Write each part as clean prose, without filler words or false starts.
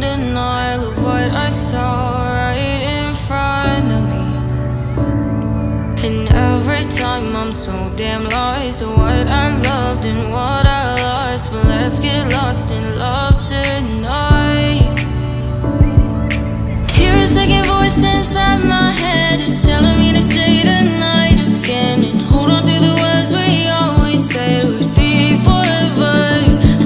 denial of what I saw right in front of me. And every time I'm so damn lost to what I loved and what I lost. But let's get lost in love tonight. Hear a second voice inside my head, it's telling me to say tonight again, and hold on to the words we always said would be forever,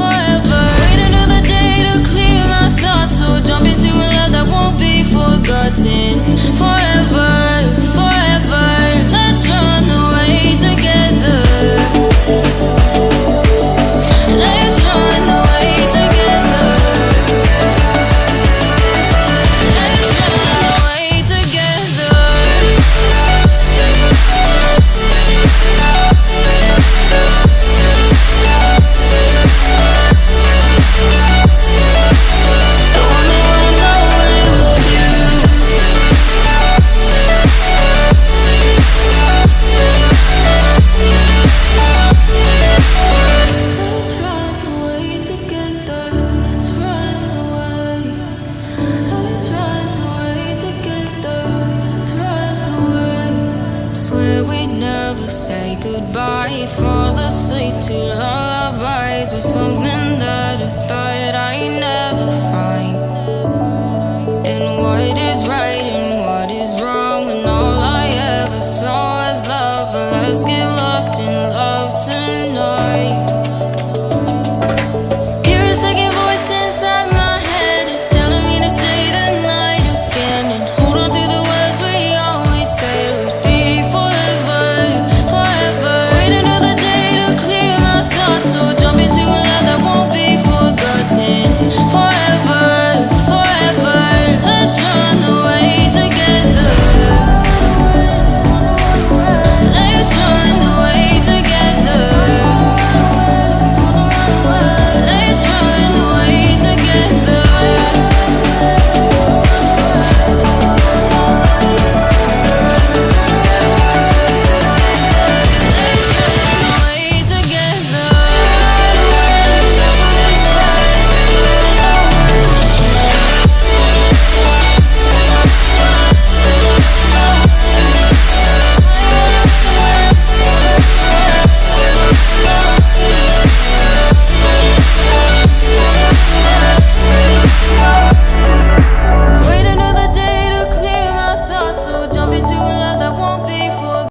forever. Wait another day to clear my thoughts, so jump into a love that won't be forgotten. Forever, forever, let's run away together. Let's run away together. Let's run away together. I wanna run away with you. Let's run away together. Let's run away. Let's run away together. Let's run away. Swear we'd never say goodbye. Fall asleep to lullabies with something that I thought I never